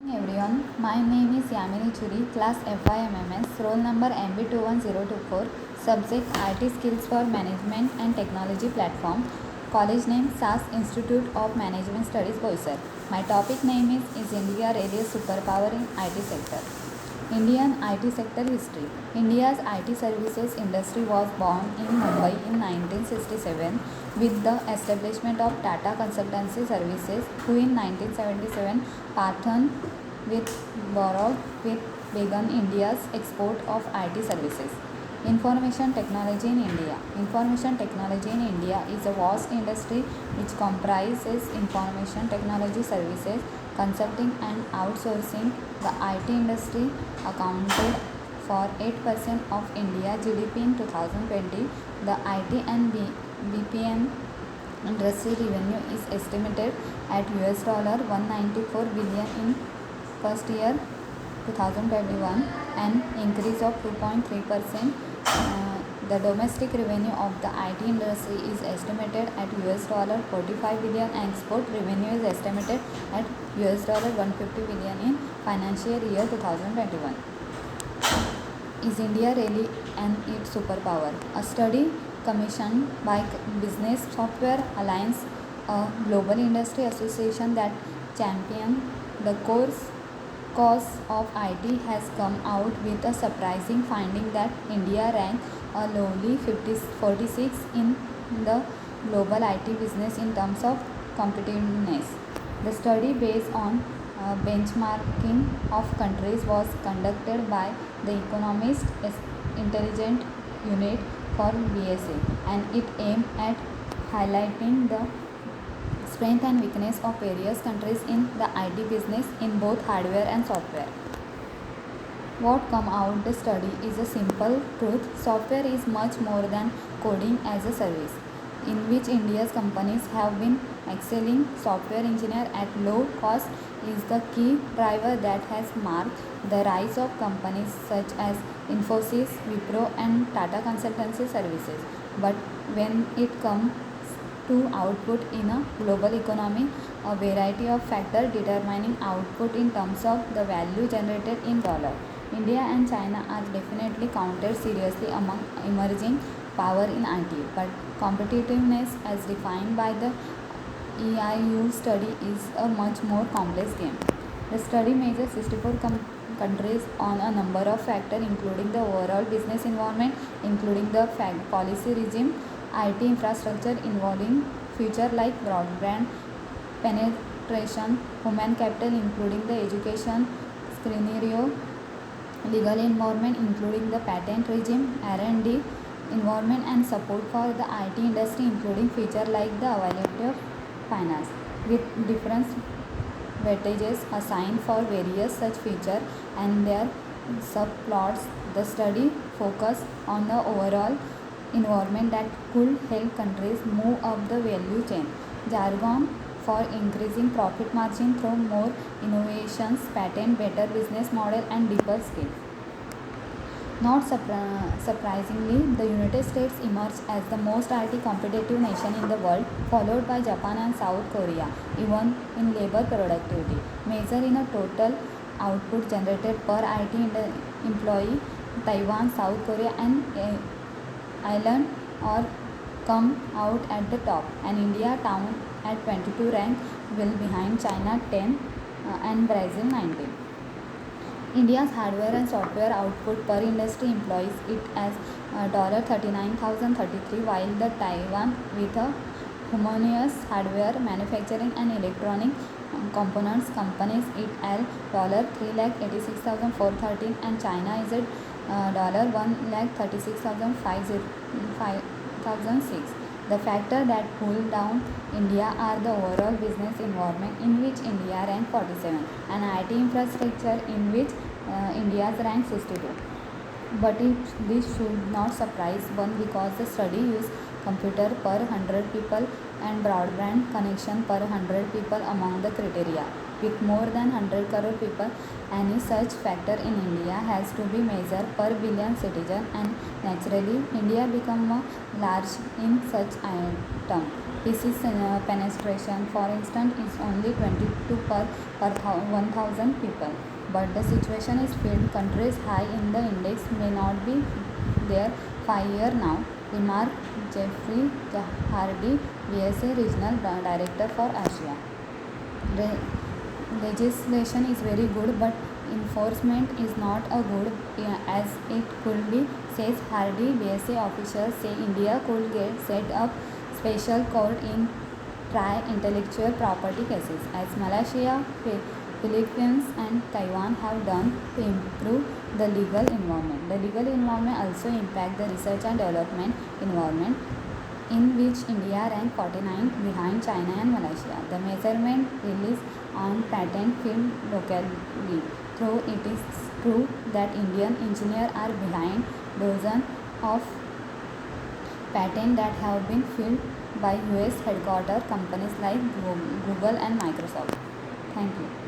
Everyone, my name is Yamini Churi, class FIMMS, roll number MB21024, subject IT Skills for Management and Technology Platform, college name SAS Institute of Management Studies, Boisar. My topic name is India really a superpower in IT sector? Indian IT sector history. India's IT services industry was born in Mumbai in 1967 with the establishment of Tata Consultancy Services, who in 1977 partnered with Borog with began India's export of IT services. Information technology in India. Information technology in India is a vast industry which comprises information technology services, consulting and outsourcing. The IT industry accounted for 8% of India GDP in 2020. The IT and BPM industry revenue is estimated at $194 billion in first year 2021, an increase of 2.3%. The domestic revenue of the IT industry is estimated at $45 billion and export revenue is estimated at $150 billion in financial year 2021. Is India really an its superpower? A study commissioned by Business Software Alliance, a global industry association that champions the cause of IT, has come out with a surprising finding that India ranks a lowly 46 in the global IT business in terms of competitiveness. The study, based on benchmarking of countries, was conducted by the Economist Intelligence Unit for BSA, and it aimed at highlighting the strength and weakness of various countries in the IT business in both hardware and software. What come out the study is a simple truth: software is much more than coding as a service, in which India's companies have been excelling. Software engineer at low cost is the key driver that has marked the rise of companies such as Infosys, Wipro and Tata Consultancy Services. But when it comes to output in a global economy, a variety of factors determining output in terms of the value generated in dollar. India and China are definitely counted seriously among emerging power in IT, but competitiveness as defined by the EIU study is a much more complex game. The study measures 64 countries on a number of factors, including the overall business environment, including the policy regime, IT infrastructure involving features like broadband penetration, human capital including the education scenario, legal environment including the patent regime, R&D environment and support for the IT industry, including features like the availability of finance, with different weightages assigned for various such features and their subplots. The study focused on the overall environment that could help countries move up the value chain. Jargon for increasing profit margin through more innovations, patent, better business model and deeper skills. Not surprisingly, the United States emerged as the most IT competitive nation in the world, followed by Japan and South Korea, even in labor productivity. Measured in a total output generated per IT employee, Taiwan, South Korea and Ireland all come out at the top, and India down at 22 rank, well behind China 10 and Brazil 19. India's hardware and software output per industry employs it as $39,033, while the Taiwan, with a homogeneous hardware manufacturing and electronic components, companies it at $3,86,413, and China is at $1,36,506. The factors that pull down India are the overall business environment, in which India ranked 47, and IT infrastructure, in which India ranked 62. But this should not surprise one, because the study used computer per 100 people and broadband connection per 100 people among the criteria. With more than 100 crore people, any such factor in India has to be measured per billion citizen, and naturally India become large in such item. PC penetration, for instance, is only 22 per 1000 people. But the situation is filled. Countries high in the index may not be there 5 years now. Remark Jeffrey Hardy, BSA Regional Director for Asia. Legislation is very good, but enforcement is not a good as it could be, says Hardy. BSA officials say India could get set up special court in try intellectual property cases, as Malaysia, Philippines, and Taiwan have done to improve the legal environment. The legal environment also impact the research and development environment, in which India ranked 49 behind China and Malaysia. The measurement released on patent field locally. Though it is true that Indian engineers are behind dozens of patents that have been filed by US headquartered companies like Google and Microsoft. Thank you.